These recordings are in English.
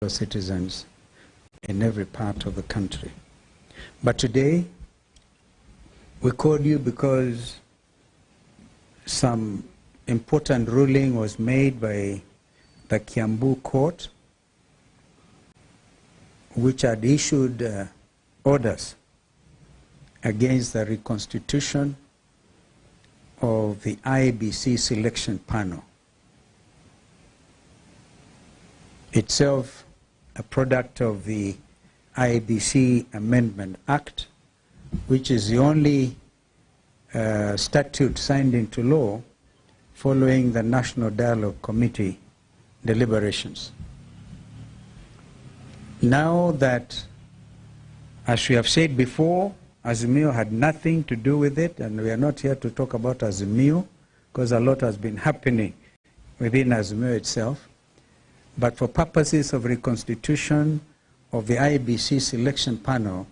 citizens in every part of the country. But today, we called you because some important ruling was made by the Kiambu court, which had issued orders against the reconstitution of the IEBC selection panel, itself a product of the IEBC Amendment Act, which is the only statute signed into law following the National Dialogue Committee deliberations. Now that, as we have said before, Azimio had nothing to do with it, and we are not here to talk about Azimio because a lot has been happening within Azimio itself. But for purposes of reconstitution of the IEBC selection panel,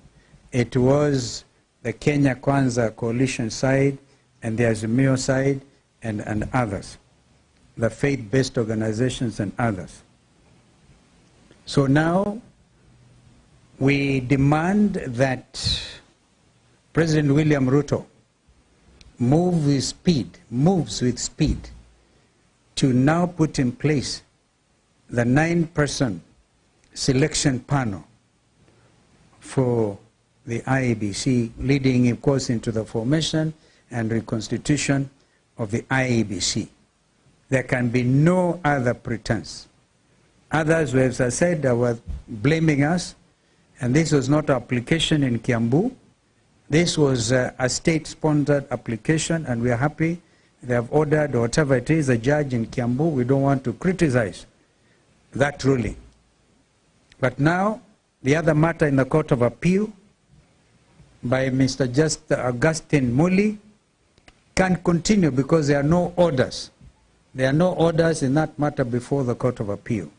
it was the Kenya Kwanza coalition side and the Azimio side and others, the faith-based organizations and others. So now we demand that President William Ruto moves with speed to now put in place the 9-person selection panel for the IEBC, leading, of course, into the formation and reconstitution of the IEBC. There can be no other pretense. Others, as I said, were blaming us, and this was not an application in Kiambu. This was a state-sponsored application, and we are happy they have ordered, or whatever it is, a judge in Kiambu. We don't want to criticize that ruling. But now, the other matter in the Court of Appeal by Mr. Augustine Muli can continue because there are no orders. There are no orders in that matter before the Court of Appeal.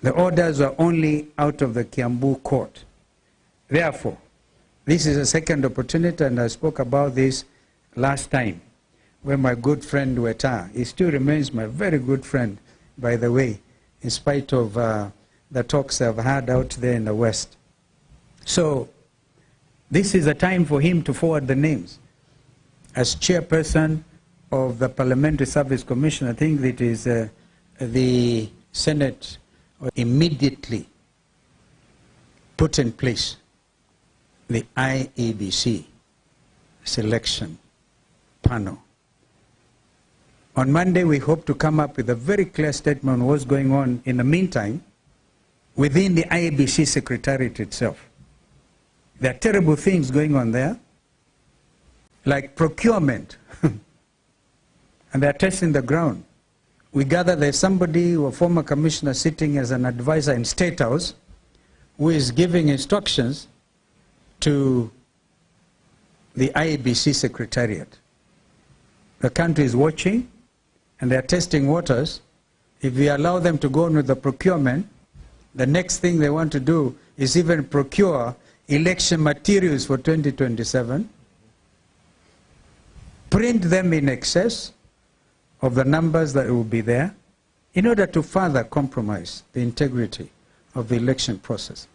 The orders are only out of the Kiambu court. Therefore, this is a second opportunity, and I spoke about this last time when my good friend Weta, he still remains my very good friend, by the way, in spite of the talks I've had out there in the West. So this is a time for him to forward the names. As chairperson of the Parliamentary Service Commission, I think it is the Senate immediately put in place the IEBC selection panel. On Monday, we hope to come up with a very clear statement on what's going on in the meantime within the IEBC Secretariat itself. There are terrible things going on there, like procurement, and they're testing the ground. We gather there's somebody, a former commissioner, sitting as an advisor in State House, who is giving instructions to the IEBC Secretariat. The country is watching, and they're testing waters. If we allow them to go on with the procurement, the next thing they want to do is even procure election materials for 2027, print them in excess of the numbers that will be there, in order to further compromise the integrity of the election process.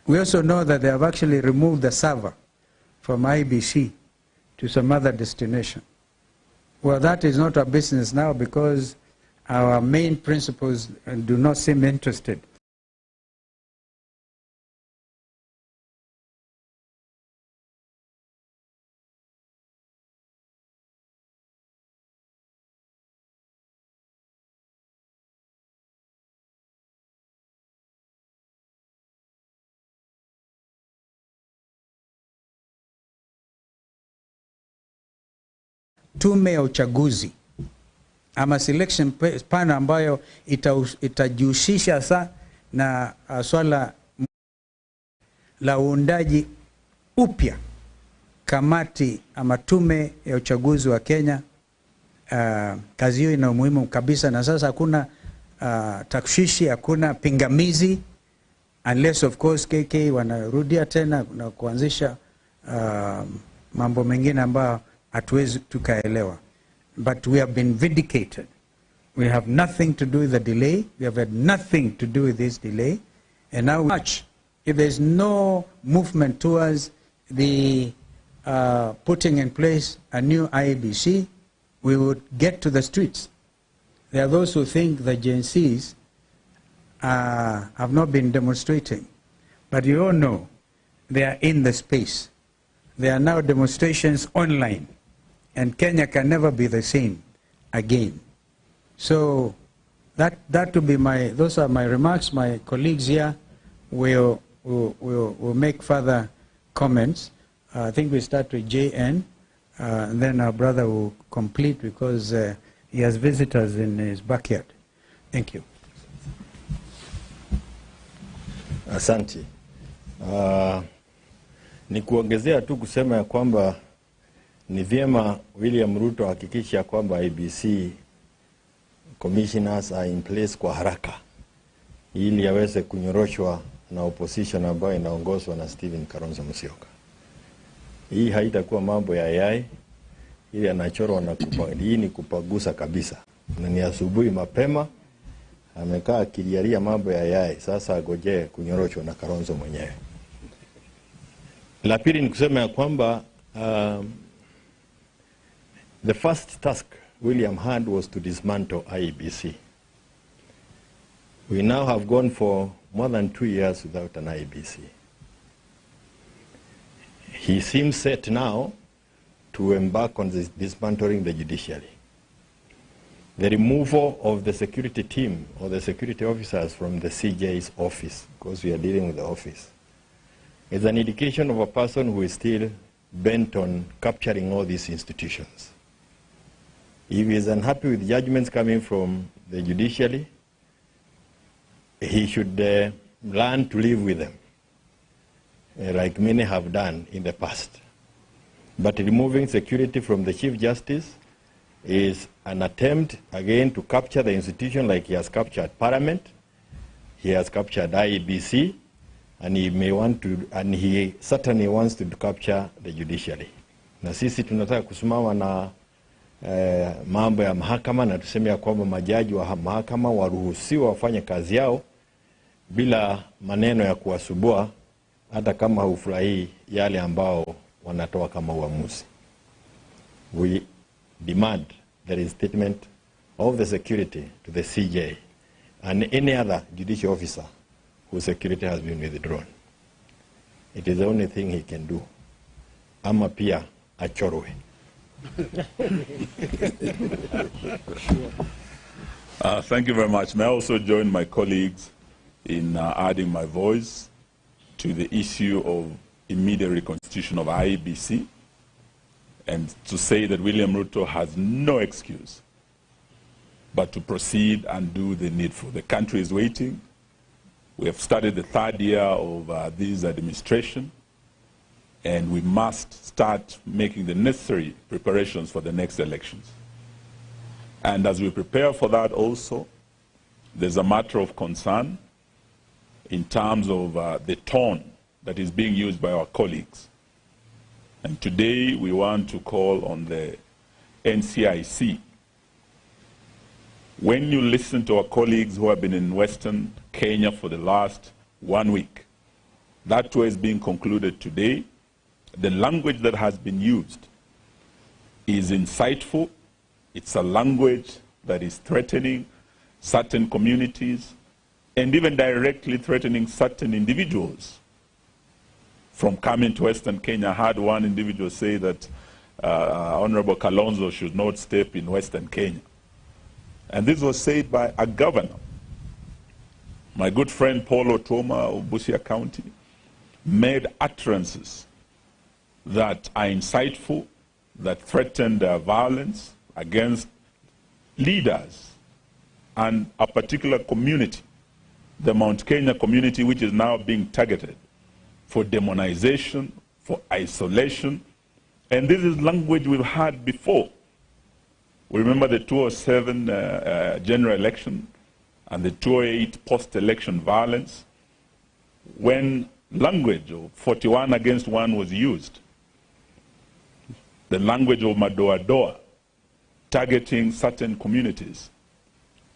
We also know that they have actually removed the server from IEBC to some other destination. Well, that is not our business now because our main principles do not seem interested. Tume ya uchaguzi ama selection panel ambayo itajihusisha sa na swala la uundaji upya kamati ama tume ya uchaguzi wa Kenya. Kazi hiyo ina umuhimu kabisa, na sasa hakuna takshishi, hakuna pingamizi, unless of course KK wanarudia tena na kuanzisha mambo mengine ambayo hatuwezi tukaelewa. But we have been vindicated We have nothing to do with the delay. We have had nothing to do with this delay. And now, if there's no movement towards the putting in place a new IEBC, we would get to the streets. There are those who think the Gen Zs have not been demonstrating. But you all know they are in the space. There are now demonstrations online. And Kenya can never be the same again. So that to be those are my remarks. My colleagues here will make further comments. I think we start with JN, and then our brother will complete because he has visitors in his backyard. Thank you. Asante. Ni kuongezea tu kusema ya kwamba ni vyema William Ruto hakikisha kwamba IEBC commissioners are in place kwa haraka ili yaweze kunyoroshwa na opposition ambayo inaongozwa na Kalonzo Musyoka. Hii haitakuwa mambo ya yai, ili anachorwa na hii ni kupagusa kabisa. Na ni asubuhi mapema amekaa akilialia mambo ya yai, sasa agoje kunyoroshwa na Kalonzo mwenyewe. La pili ni kusema ya kwamba the first task William had was to dismantle IEBC. We now have gone for more than 2 years without an IEBC. He seems set now to embark on dismantling the judiciary. The removal of the security team or the security officers from the CJ's office, because we are dealing with the office, is an indication of a person who is still bent on capturing all these institutions. If he is unhappy with judgments coming from the judiciary, he should learn to live with them, like many have done in the past. But removing security from the Chief Justice is an attempt, again, to capture the institution like he has captured Parliament, he has captured IEBC, and he certainly wants to capture the judiciary. Na sisi tunataka kusimama na mambo ya mahakama na tuseme ya kwamba majaji wa mahakama waruhusiwa wafanye kazi yao bila maneno ya kuwasubua, hata kama hufurahii yale ambao wanatoa kama uamuzi. We demand the reinstatement of the security to the CJ and any other judicial officer whose security has been withdrawn. It is the only thing he can do. Ama pia achorwe. Thank you very much. May I also join my colleagues in adding my voice to the issue of immediate reconstitution of IEBC, and to say that William Ruto has no excuse but to proceed and do the needful. The country is waiting. We have started the third year of this administration, and we must start making the necessary preparations for the next elections. And as we prepare for that also, there's a matter of concern in terms of the tone that is being used by our colleagues. And today we want to call on the NCIC. When you listen to our colleagues who have been in Western Kenya for the last 1 week, that tour is being concluded today. The language that has been used is insightful. It's a language that is threatening certain communities and even directly threatening certain individuals from coming to Western Kenya. I heard one individual say that Honorable Kalonzo should not step in Western Kenya. And this was said by a governor. My good friend Paul Otoma of Busia County made utterances that are insightful, that threatened violence against leaders and a particular community, the Mount Kenya community, which is now being targeted for demonization, for isolation. And this is language we've had before. We remember the 2007 general election and the 2008 post-election violence, when language of 41 against 1 was used. The language of Madoa-doa, targeting certain communities.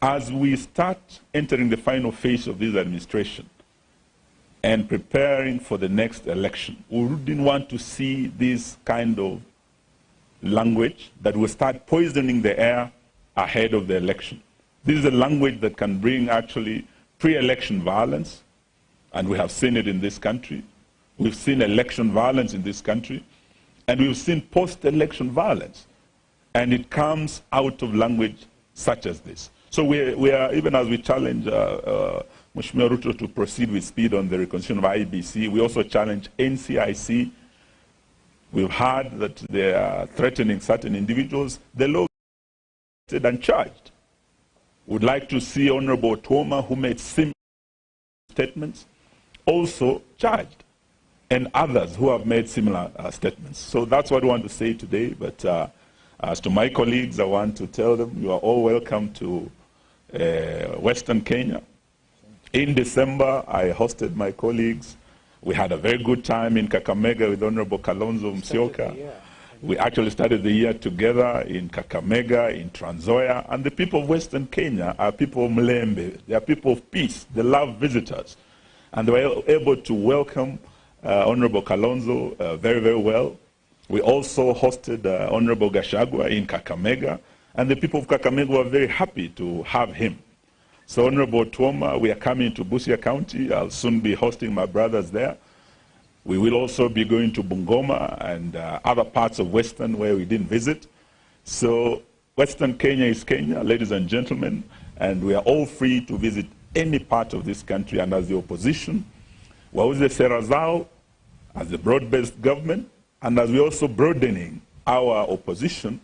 as we start entering the final phase of this administration and preparing for the next election, we didn't want to see this kind of language that will start poisoning the air ahead of the election. This is a language that can bring actually pre-election violence, and we have seen it in this country. We've seen election violence in this country, and we've seen post-election violence. And it comes out of language such as this. So we are, even as we challenge Mheshimiwa Ruto to proceed with speed on the reconstitution of IEBC, we also challenge NCIC. We've heard that they are threatening certain individuals. The law is and charged. Would like to see Honorable Tuoma, who made similar statements, also charged, and others who have made similar statements. So that's what I want to say today. But as to my colleagues, I want to tell them you are all welcome to Western Kenya. In December, I hosted my colleagues. We had a very good time in Kakamega with Honorable Kalonzo Musyoka. We actually started the year together in Kakamega, in Trans Nzoia, and the people of Western Kenya are people of Mlembe. They are people of peace. They love visitors. And they were able to welcome Honorable Kalonzo very, very well. We also hosted Honorable Gachagua in Kakamega, and the people of Kakamega were very happy to have him. So Honorable Tuoma, we are coming to Busia County. I'll soon be hosting my brothers there. We will also be going to Bungoma and other parts of Western where we didn't visit. So Western Kenya is Kenya, ladies and gentlemen, and we are all free to visit any part of this country. And as the opposition, wauze sera zao, as the broad-based government, and as we're also broadening our opposition,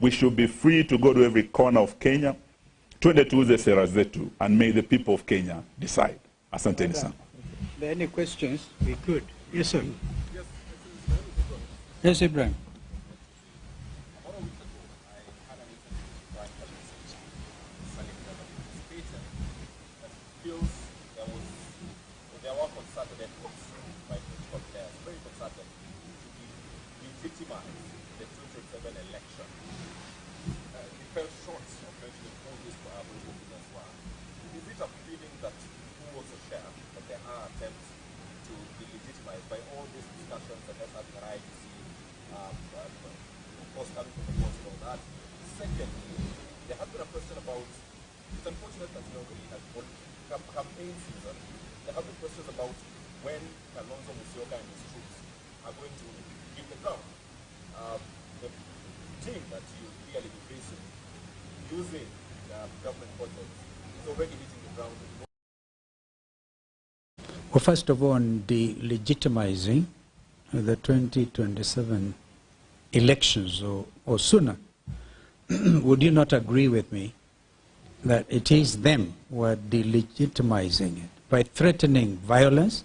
we should be free to go to every corner of Kenya, twende tuuze sera zetu, and may the people of Kenya decide. Asanteni sana. Are there any questions? We could. Yes, sir. Yes, Ibrahim. campaign season, there have been questions about when Kalonzo, Musyoka and his troops are going to give the ground. The team that you clearly be facing using government budgets is already hitting the ground. Well, first of all, on delegitimizing the 2027 elections or sooner, would you not agree with me that it is them who are delegitimizing it by threatening violence,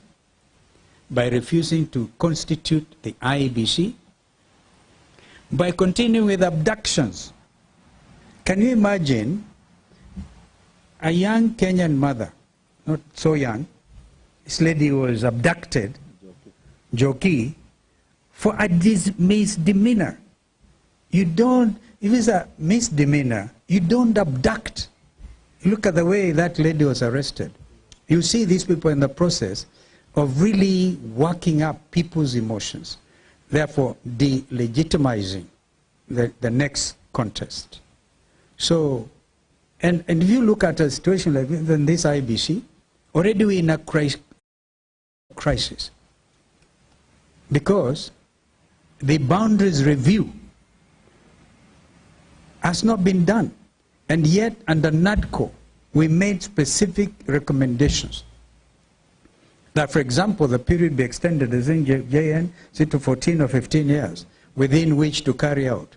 by refusing to constitute the IEBC, by continuing with abductions? Can you imagine a young Kenyan mother, not so young, this lady was abducted, Joki, for a misdemeanor. You don't, if it's a misdemeanor, you don't abduct. Look at the way that lady was arrested. You see these people in the process of really working up people's emotions, therefore delegitimizing the next contest. So, and if you look at a situation like this IBC, already we're in a crisis because the boundaries review has not been done. And yet, under NADCO, we made specific recommendations that, for example, the period be extended as in JN to 14 or 15 years, within which to carry out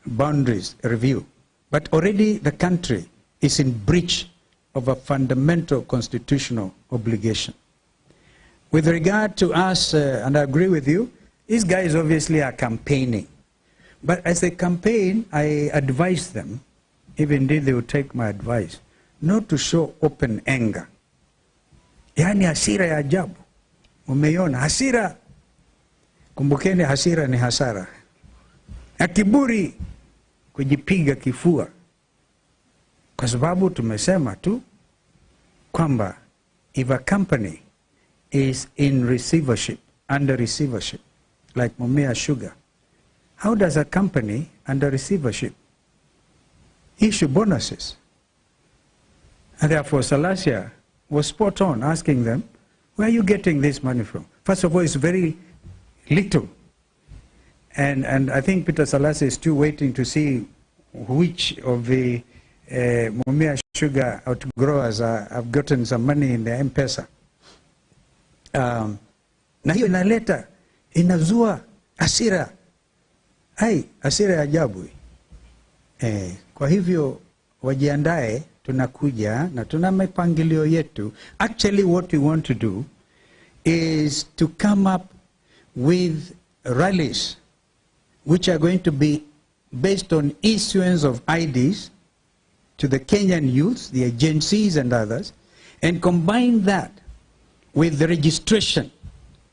boundaries review. But already the country is in breach of a fundamental constitutional obligation. With regard to us, and I agree with you, these guys obviously are campaigning. But as they campaign, I advise them, if indeed they would take my advice, not to show open anger. Yani hasira ya ajabu. Umeiona hasira. Kumbukeni hasira ni hasara. Na kiburi, kujipiga kifua. Kwa kwa sababu tumesema tu kwamba if a company is in receivership, under receivership, like Mumia Sugar, how does a company under receivership issue bonuses? And therefore Salasia was spot on asking them, where are you getting this money from? First of all, it's very little. And I think Peter Salasia is still waiting to see which of the Mumia Sugar outgrowers have gotten some money in their M-Pesa. Na hiyo inazua hasira. Hasira ya ajabu. Kwa hivyo wajiandae, tunakuja na tuna mipangilio yetu. Actually what we want to do is to come up with rallies which are going to be based on issuance of IDs to the Kenyan youth, the agencies and others, and combine that with the registration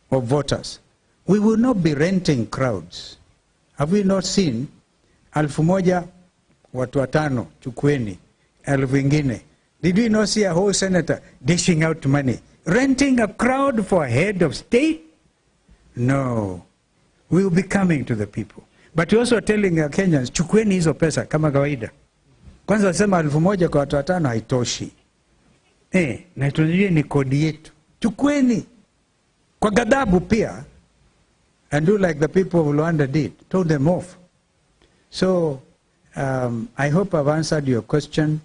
of voters. We will not be renting crowds. Have we not seen 1,000 watu 5 chukweni, 1,000 ingine? Did we not see a whole senator dishing out money? Renting a crowd for a head of state? No. We will be coming to the people. But we also are telling our Kenyans, chukweni hizo pesa kama kawaida. Kwanza wasema 1,000 kwa watu 5 haitoshi. Na tunajua ni kodi yetu. Chukweni. Kwa ghadhabu pia. And do like the people of Luanda did. Told them off. So, I hope I've answered your question.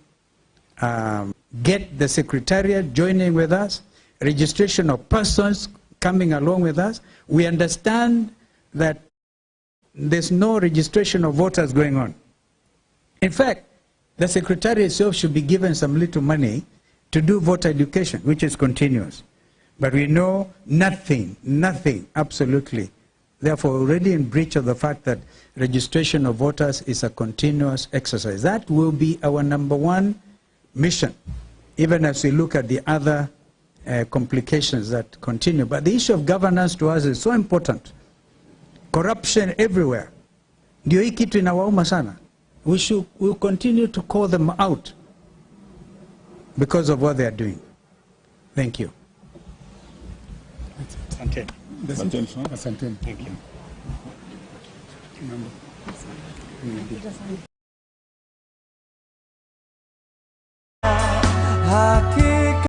Get the Secretariat joining with us. Registration of persons coming along with us. We understand that there's no registration of voters going on. In fact, the Secretariat itself should be given some little money to do voter education, which is continuous. But we know nothing, absolutely. Therefore, already in breach of the fact that registration of voters is a continuous exercise. That will be our #1 mission, even as we look at the other complications that continue. But the issue of governance to us is so important. Corruption everywhere. Ndio hii kitu inawauma sana. We'll continue to call them out because of what they are doing. Thank you. Asante. Thank you.